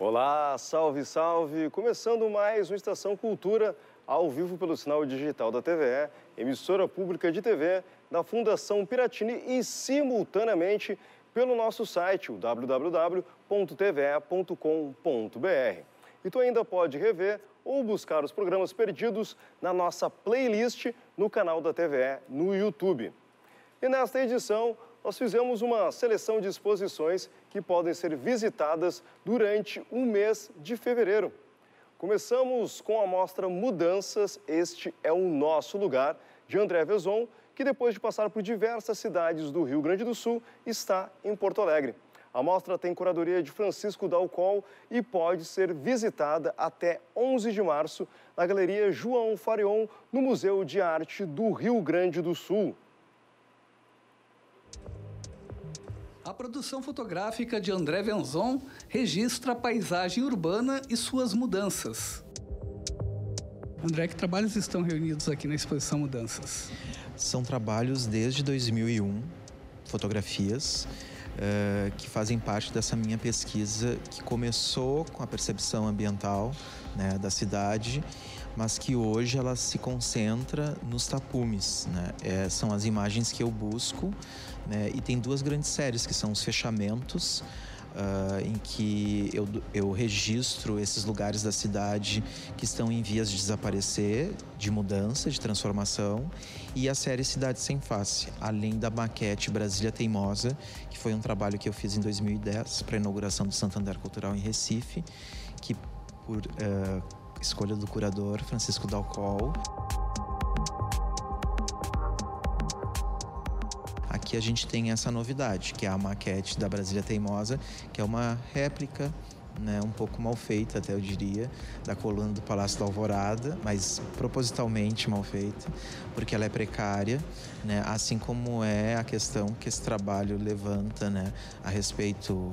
Olá, salve, salve! Começando mais uma Estação Cultura, ao vivo pelo sinal digital da TVE, emissora pública de TV da Fundação Piratini e simultaneamente pelo nosso site, o www.tve.com.br. E tu ainda pode rever ou buscar os programas perdidos na nossa playlist no canal da TVE no YouTube. E nesta edição, nós fizemos uma seleção de exposições que podem ser visitadas durante o mês de fevereiro. Começamos com a mostra Mudanças, Este é o Nosso Lugar, de André Vezon, que depois de passar por diversas cidades do Rio Grande do Sul, está em Porto Alegre. A mostra tem curadoria de Francisco Dalcol e pode ser visitada até 11 de março na Galeria João Farion, no Museu de Arte do Rio Grande do Sul. A produção fotográfica de André Vezon registra a paisagem urbana e suas mudanças. André, que trabalhos estão reunidos aqui na exposição Mudanças? São trabalhos desde 2001, fotografias, que fazem parte dessa minha pesquisa, que começou com a percepção ambiental, né, da cidade, mas que hoje ela se concentra nos tapumes, né? São as imagens que eu busco, né? E tem duas grandes séries, que são os fechamentos, em que eu registro esses lugares da cidade que estão em vias de desaparecer, de mudança, de transformação, e a série Cidade Sem Face, além da maquete Brasília Teimosa, que foi um trabalho que eu fiz em 2010 para a inauguração do Santander Cultural em Recife, que por escolha do curador Francisco Dalcol. Aqui a gente tem essa novidade, que é a maquete da Brasília Teimosa, que é uma réplica, né, um pouco mal feita, até eu diria, da coluna do Palácio da Alvorada, mas propositalmente mal feita, porque ela é precária, né, assim como é a questão que esse trabalho levanta, né, a respeito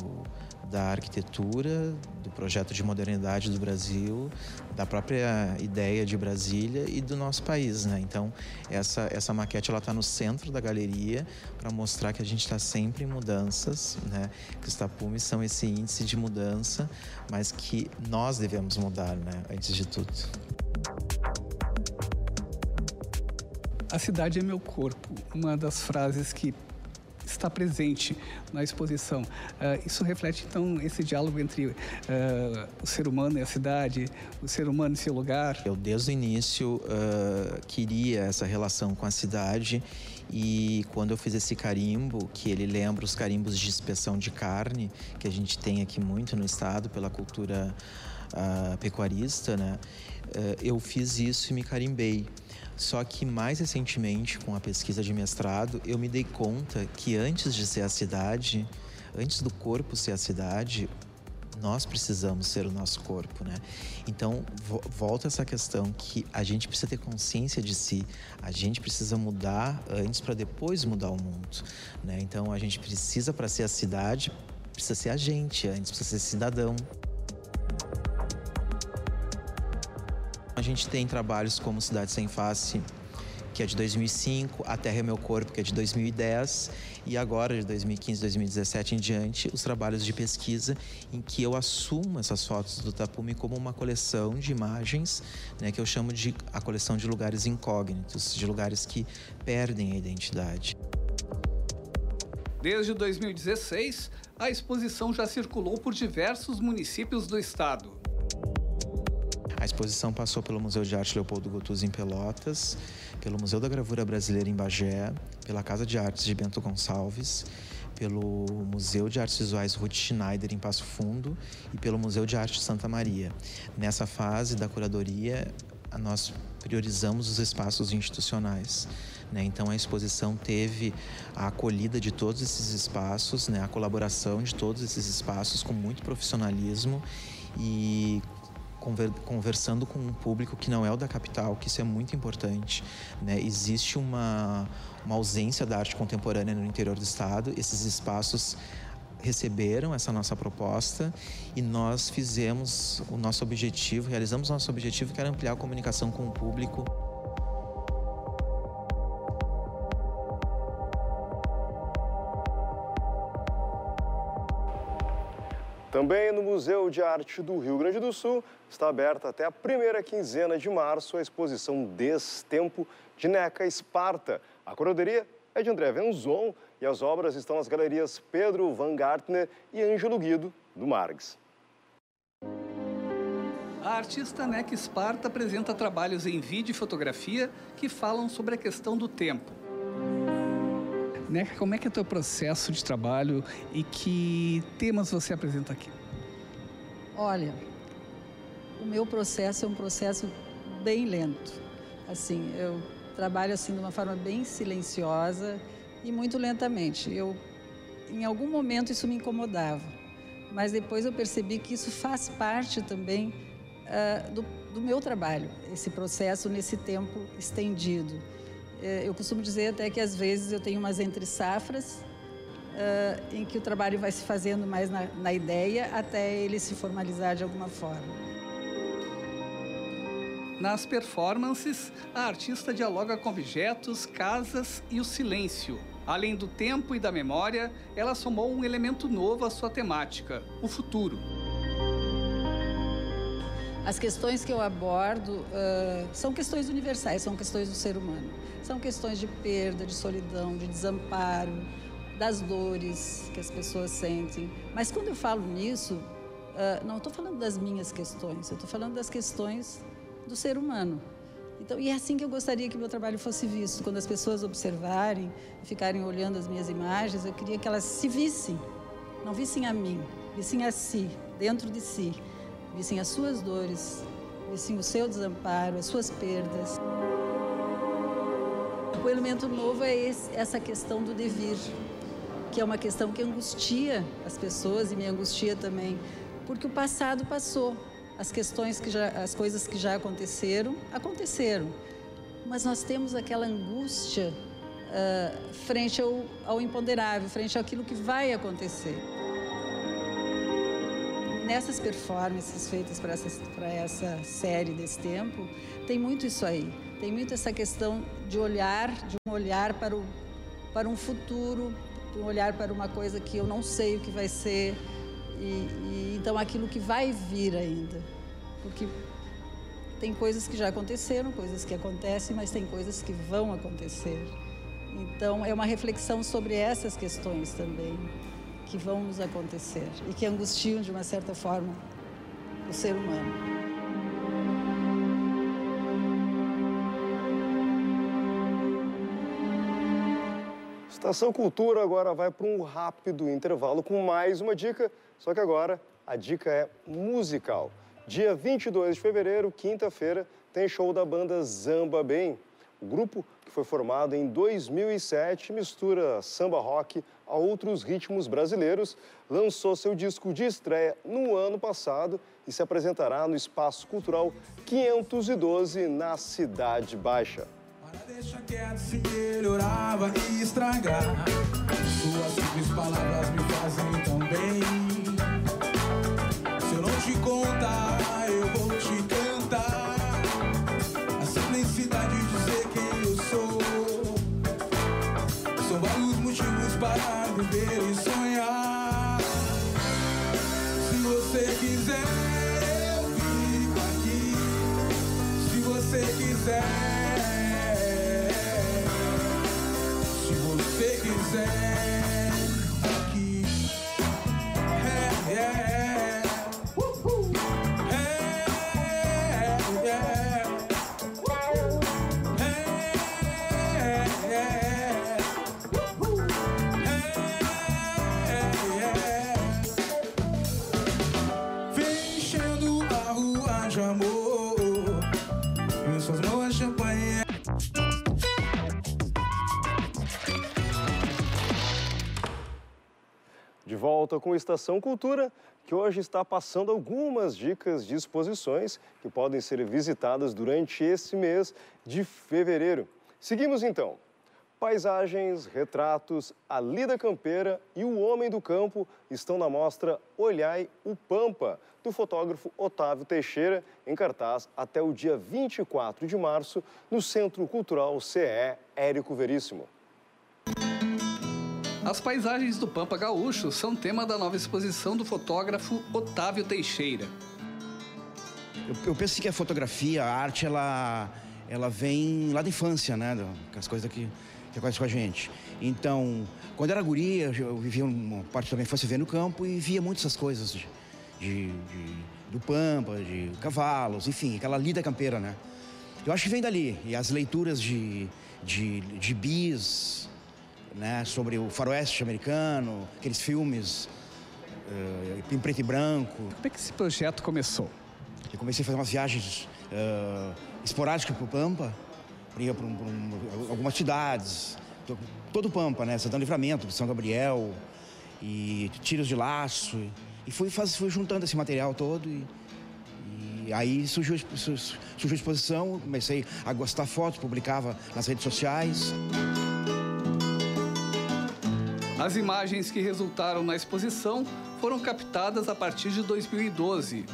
da arquitetura, do projeto de modernidade do Brasil, da própria ideia de Brasília e do nosso país, né? Então, essa maquete ela está no centro da galeria para mostrar que a gente está sempre em mudanças, né? Que os tapumes são esse índice de mudança, mas que nós devemos mudar, né? Antes de tudo. A cidade é meu corpo, uma das frases que está presente na exposição. Isso reflete, então, esse diálogo entre o ser humano e a cidade, o ser humano e seu lugar? Eu, desde o início, queria essa relação com a cidade, e quando eu fiz esse carimbo, que ele lembra os carimbos de inspeção de carne, que a gente tem aqui muito no estado, pela cultura pecuarista, né? Eu fiz isso e me carimbei. Só que mais recentemente, com a pesquisa de mestrado, eu me dei conta que antes de ser a cidade, antes do corpo ser a cidade, nós precisamos ser o nosso corpo, né? Então, volta essa questão que a gente precisa ter consciência de si, a gente precisa mudar antes para depois mudar o mundo, né? Então, a gente precisa, para ser a cidade, precisa ser a gente antes, precisa ser cidadão. A gente tem trabalhos como Cidade Sem Face, que é de 2005, A Terra é Meu Corpo, que é de 2010, e agora, de 2015, 2017 em diante, os trabalhos de pesquisa em que eu assumo essas fotos do tapume como uma coleção de imagens, né, que eu chamo de a coleção de lugares incógnitos, de lugares que perdem a identidade. Desde 2016, a exposição já circulou por diversos municípios do estado. A exposição passou pelo Museu de Arte Leopoldo Gottuso em Pelotas, pelo Museu da Gravura Brasileira em Bagé, pela Casa de Artes de Bento Gonçalves, pelo Museu de Artes Visuais Ruth Schneider em Passo Fundo e pelo Museu de Arte de Santa Maria. Nessa fase da curadoria, nós priorizamos os espaços institucionais, né? Então a exposição teve a acolhida de todos esses espaços, né? A colaboração de todos esses espaços com muito profissionalismo e conversando com um público que não é o da capital, que isso é muito importante, né? Existe uma ausência da arte contemporânea no interior do estado. Esses espaços receberam essa nossa proposta e nós fizemos o nosso objetivo, realizamos o nosso objetivo, que era ampliar a comunicação com o público. Também no Museu de Arte do Rio Grande do Sul está aberta até a primeira quinzena de março a exposição Destempo de Neca Esparta. A curadoria é de André Venzon e as obras estão nas galerias Pedro Van Gartner e Ângelo Guido, do Margs. A artista Neca Esparta apresenta trabalhos em vídeo e fotografia que falam sobre a questão do tempo. Neca, como é que é o teu processo de trabalho e que temas você apresenta aqui? Olha, o meu processo é um processo bem lento. Assim, eu trabalho assim de uma forma bem silenciosa e muito lentamente. Em algum momento isso me incomodava, mas depois eu percebi que isso faz parte também do meu trabalho, esse processo nesse tempo estendido. Eu costumo dizer até que às vezes eu tenho umas entre-safras em que o trabalho vai se fazendo mais na ideia até ele se formalizar de alguma forma. Nas performances, a artista dialoga com objetos, casas e o silêncio. Além do tempo e da memória, ela somou um elemento novo à sua temática, o futuro. As questões que eu abordo são questões universais, são questões do ser humano. São questões de perda, de solidão, de desamparo, das dores que as pessoas sentem. Mas quando eu falo nisso, não estou falando das minhas questões, eu estou falando das questões do ser humano. Então, e é assim que eu gostaria que o meu trabalho fosse visto. Quando as pessoas observarem, ficarem olhando as minhas imagens, eu queria que elas se vissem, não vissem a mim, vissem a si, dentro de si. Vissem as suas dores, vissem o seu desamparo, as suas perdas. O elemento novo é essa questão do devir, que é uma questão que angustia as pessoas e me angustia também, porque o passado passou. As coisas que já aconteceram, mas nós temos aquela angústia frente ao imponderável, frente àquilo que vai acontecer. Nessas performances feitas para essa série desse tempo, tem muito isso aí. Tem muito essa questão de um olhar para um futuro, de um olhar para uma coisa que eu não sei o que vai ser, então aquilo que vai vir ainda. Porque tem coisas que já aconteceram, coisas que acontecem, mas tem coisas que vão acontecer. Então é uma reflexão sobre essas questões também, que vão nos acontecer e que angustiam, de uma certa forma, o ser humano. Estação Cultura agora vai para um rápido intervalo com mais uma dica, só que agora a dica é musical. Dia 22 de fevereiro, quinta-feira, tem show da banda Zamba Bem. O grupo, que foi formado em 2007, mistura samba rock a outros ritmos brasileiros, lançou seu disco de estreia no ano passado e se apresentará no Espaço Cultural 512, na Cidade Baixa. Deixa quieto, se melhorava e estragar. Suas simples palavras me fazem tão bem. Se eu não te contar, eu vou te cantar. A simplicidade de dizer quem eu sou. São vários motivos para viver e sonhar. Se você quiser, eu fico aqui. Se você quiser, se você quiser, aqui. Vem enchendo a rua de amor, em suas mãos champanhe. De volta com Estação Cultura, que hoje está passando algumas dicas de exposições que podem ser visitadas durante esse mês de fevereiro. Seguimos então. Paisagens, retratos, a lida campeira e o homem do campo estão na mostra Olhai o Pampa, do fotógrafo Otávio Teixeira, em cartaz até o dia 24 de março, no Centro Cultural CE Érico Veríssimo. As paisagens do Pampa Gaúcho são tema da nova exposição do fotógrafo Otávio Teixeira. Eu penso que a fotografia, a arte, ela vem lá da infância, né? As coisas que acontecem com a gente. Então, quando eu era guria, eu vivia uma parte da minha infância vivendo no campo e via muitas essas coisas do Pampa, de cavalos, enfim, aquela lida campeira, né? Eu acho que vem dali. E as leituras de bis, né, sobre o faroeste americano, aqueles filmes em preto e branco. Como é que esse projeto começou? Eu comecei a fazer umas viagens esporádicas para o Pampa, ia para algumas cidades, todo o Pampa, né, Santana do Livramento, São Gabriel, e Tiros de Laço, e fui juntando esse material todo e aí surgiu a exposição, comecei a gostar fotos, publicava nas redes sociais. As imagens que resultaram na exposição foram captadas a partir de 2012.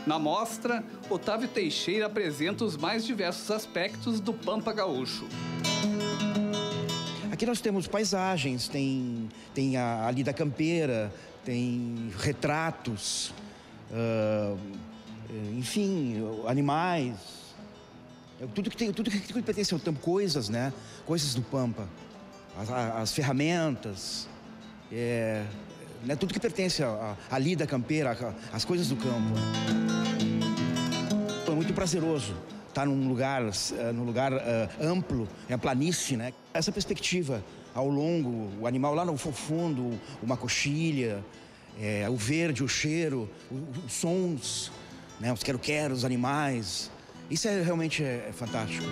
Na mostra, Otávio Teixeira apresenta os mais diversos aspectos do Pampa Gaúcho. Aqui nós temos paisagens, tem a lida campeira, tem retratos, enfim, animais, tudo que pertence ao Pampa, coisas, né? Coisas do Pampa, as ferramentas, né? Tudo que pertence à lida campeira, às coisas do campo. É muito prazeroso estar num lugar amplo, é a planície, né? Essa perspectiva ao longo, o animal lá no fundo, uma coxilha, o verde, o cheiro, os sons, né? Os quero-quero, os animais. Isso realmente é fantástico.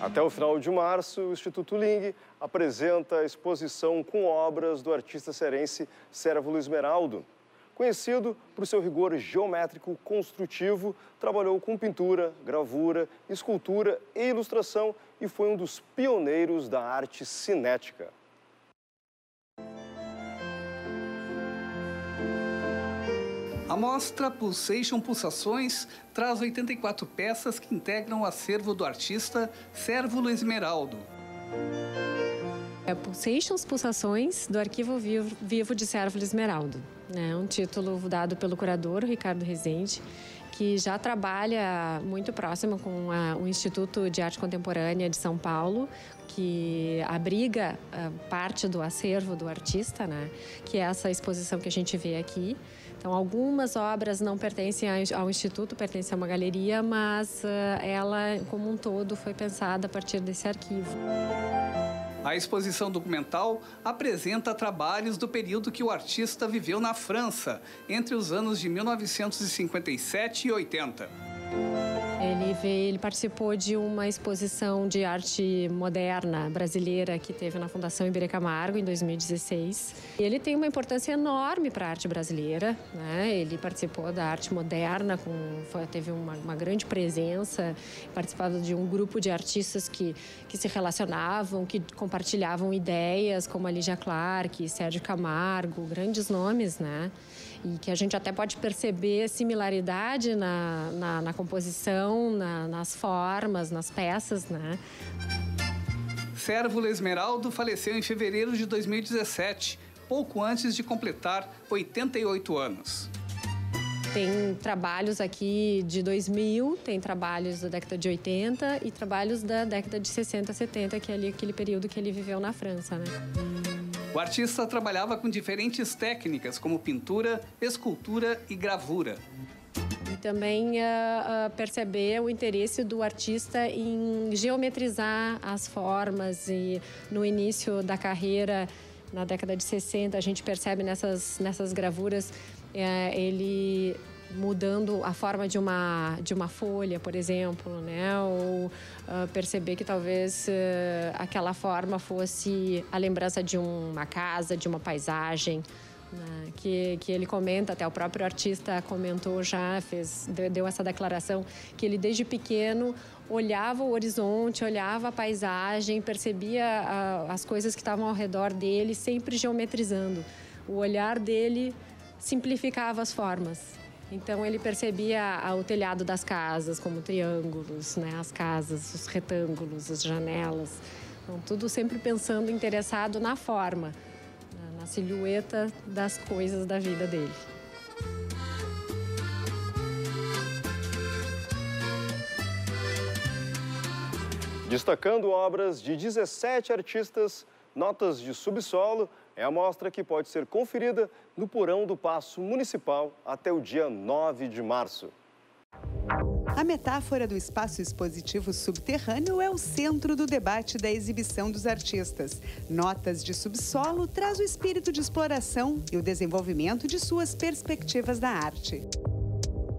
Até o final de março, o Instituto Ling apresenta a exposição com obras do artista cearense Cérvulo Esmeraldo. Conhecido por seu rigor geométrico construtivo, trabalhou com pintura, gravura, escultura e ilustração e foi um dos pioneiros da arte cinética. A mostra Pulsation Pulsações traz 84 peças que integram o acervo do artista Cérvulo Esmeraldo. Pulsations Pulsações, do Arquivo Vivo de Cérvulo Esmeraldo. É um título dado pelo curador Ricardo Rezende, que já trabalha muito próximo com o Instituto de Arte Contemporânea de São Paulo, que abriga parte do acervo do artista, né? Que é essa exposição que a gente vê aqui. Então, algumas obras não pertencem ao Instituto, pertencem a uma galeria, mas ela, como um todo, foi pensada a partir desse arquivo. A exposição documental apresenta trabalhos do período que o artista viveu na França, entre os anos de 1957 e 80. Ele participou de uma exposição de arte moderna brasileira que teve na Fundação Iberê Camargo, em 2016. Ele tem uma importância enorme para a arte brasileira, né? Ele participou da arte moderna, teve uma grande presença, participava de um grupo de artistas que se relacionavam, que compartilhavam ideias, como a Lígia Clark, Sérgio Camargo, grandes nomes, né? E que a gente até pode perceber similaridade na composição, nas formas, nas peças, né? Cérvulo Esmeraldo faleceu em fevereiro de 2017, pouco antes de completar 88 anos. Tem trabalhos aqui de 2000, tem trabalhos da década de 80 e trabalhos da década de 60, 70, que é ali aquele período que ele viveu na França, né? O artista trabalhava com diferentes técnicas, como pintura, escultura e gravura. E também perceber o interesse do artista em geometrizar as formas. E no início da carreira, na década de 60, a gente percebe nessas gravuras ele mudando a forma de uma folha, por exemplo, né? Ou perceber que talvez aquela forma fosse a lembrança de uma casa, de uma paisagem, né? Que ele comenta, até o próprio artista comentou já, deu essa declaração, que ele desde pequeno olhava o horizonte, olhava a paisagem, percebia as coisas que estavam ao redor dele, sempre geometrizando. O olhar dele simplificava as formas. Então ele percebia o telhado das casas como triângulos, né? As casas, os retângulos, as janelas. Então, tudo sempre pensando, interessado na forma, na silhueta das coisas da vida dele. Destacando obras de 17 artistas, Notas de Subsolo é a mostra que pode ser conferida no porão do Paço Municipal até o dia 9 de março. A metáfora do espaço expositivo subterrâneo é o centro do debate da exibição dos artistas. Notas de Subsolo traz o espírito de exploração e o desenvolvimento de suas perspectivas da arte.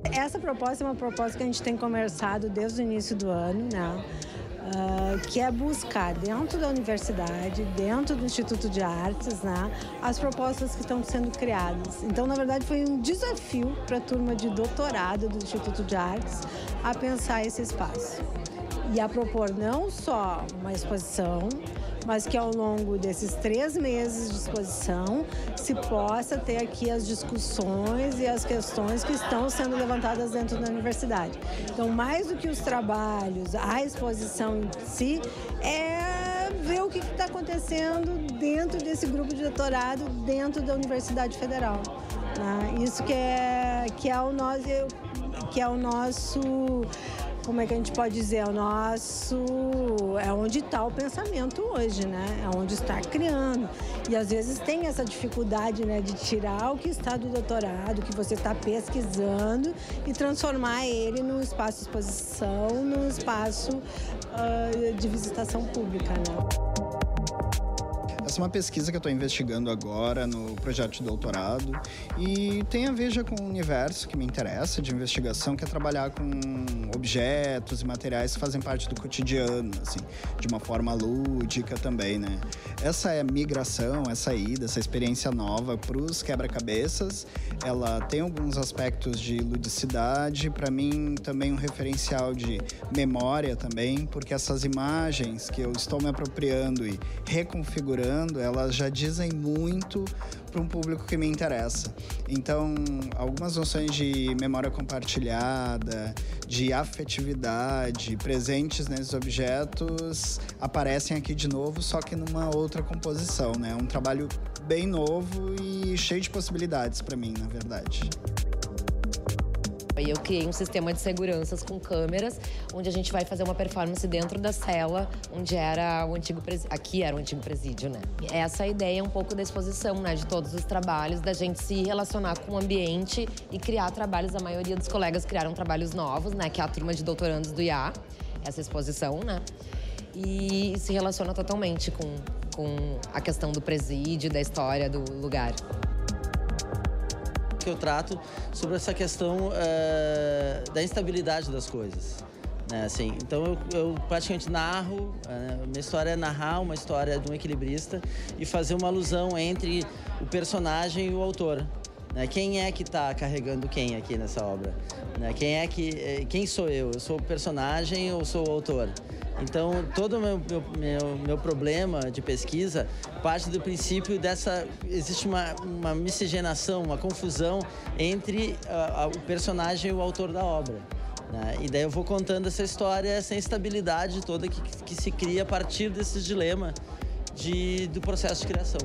Essa proposta é uma proposta que a gente tem conversado desde o início do ano, né? Que é buscar dentro da universidade, dentro do Instituto de Artes, né, as propostas que estão sendo criadas. Então, na verdade, foi um desafio para a turma de doutorado do Instituto de Artes a pensar esse espaço. E a propor não só uma exposição, mas que ao longo desses 3 meses de exposição se possa ter aqui as discussões e as questões que estão sendo levantadas dentro da universidade. Então, mais do que os trabalhos, a exposição em si, é ver o que está acontecendo dentro desse grupo de doutorado, dentro da Universidade Federal. Né? Isso que é o nosso... Como é que a gente pode dizer? É onde está o pensamento hoje, né? É onde está criando. E às vezes tem essa dificuldade, né, de tirar o que está do doutorado, que você está pesquisando e transformar ele num espaço de exposição, num espaço de visitação pública, né? Essa é uma pesquisa que eu estou investigando agora no projeto de doutorado e tem a ver já com o universo que me interessa de investigação, que é trabalhar com objetos e materiais que fazem parte do cotidiano, assim, de uma forma lúdica também, né? Essa é a migração, essa ida, essa experiência nova para os quebra-cabeças, ela tem alguns aspectos de ludicidade, para mim também um referencial de memória também, porque essas imagens que eu estou me apropriando e reconfigurando, elas já dizem muito para um público que me interessa. Então, algumas noções de memória compartilhada, de afetividade, presentes nesses objetos, aparecem aqui de novo, só que numa outra composição, né? Um trabalho bem novo e cheio de possibilidades para mim, na verdade. E eu criei um sistema de seguranças com câmeras, onde a gente vai fazer uma performance dentro da cela, onde era o antigo presídio. Aqui era o antigo presídio, né? Essa é a ideia um pouco da exposição, né? De todos os trabalhos, da gente se relacionar com o ambiente e criar trabalhos. A maioria dos colegas criaram trabalhos novos, né? Que é a turma de doutorandos do IA, essa exposição, né? E se relaciona totalmente com a questão do presídio, da história do lugar. Eu trato sobre essa questão da instabilidade das coisas, né? Assim, então eu praticamente narro, minha história é narrar uma história de um equilibrista e fazer uma alusão entre o personagem e o autor, né? Quem é que está carregando quem aqui nessa obra, né? Quem sou eu? Eu sou o personagem ou sou o autor? Então, todo o meu problema de pesquisa parte do princípio existe uma miscigenação, uma confusão entre o personagem e o autor da obra, né? E daí eu vou contando essa história, essa instabilidade toda que se cria a partir desse dilema do processo de criação.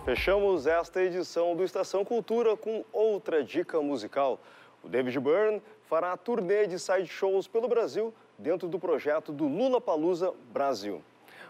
Fechamos esta edição do Estação Cultura com outra dica musical. O David Byrne fará a turnê de sideshows pelo Brasil dentro do projeto do Lollapalooza Brasil.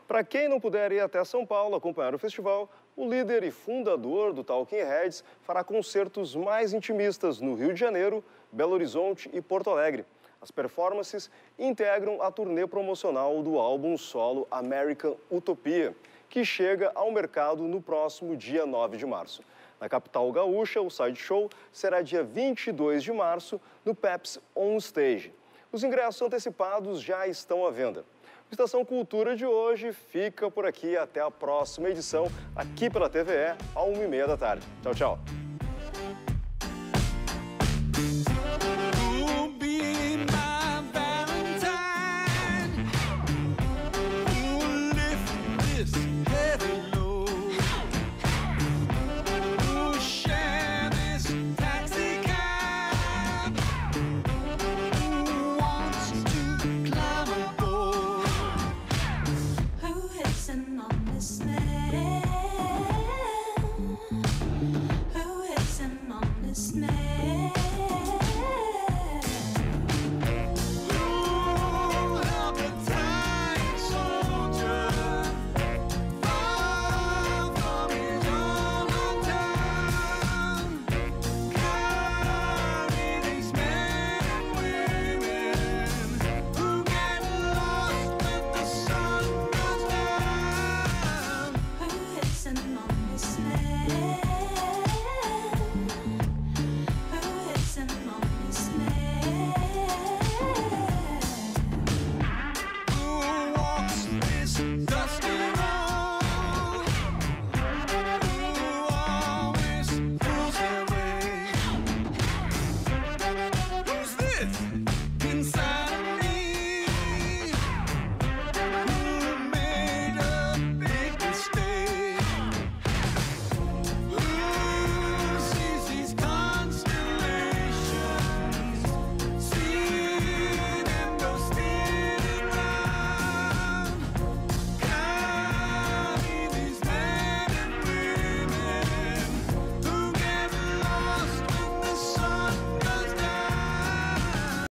Para quem não puder ir até São Paulo acompanhar o festival, o líder e fundador do Talking Heads fará concertos mais intimistas no Rio de Janeiro, Belo Horizonte e Porto Alegre. As performances integram a turnê promocional do álbum solo American Utopia, que chega ao mercado no próximo dia 9 de março. Na capital gaúcha, o sideshow será dia 22 de março no Pepsi On Stage. Os ingressos antecipados já estão à venda. O O Estação Cultura de hoje fica por aqui. Até a próxima edição, aqui pela TVE, às 1h30 da tarde. Tchau, tchau. Inside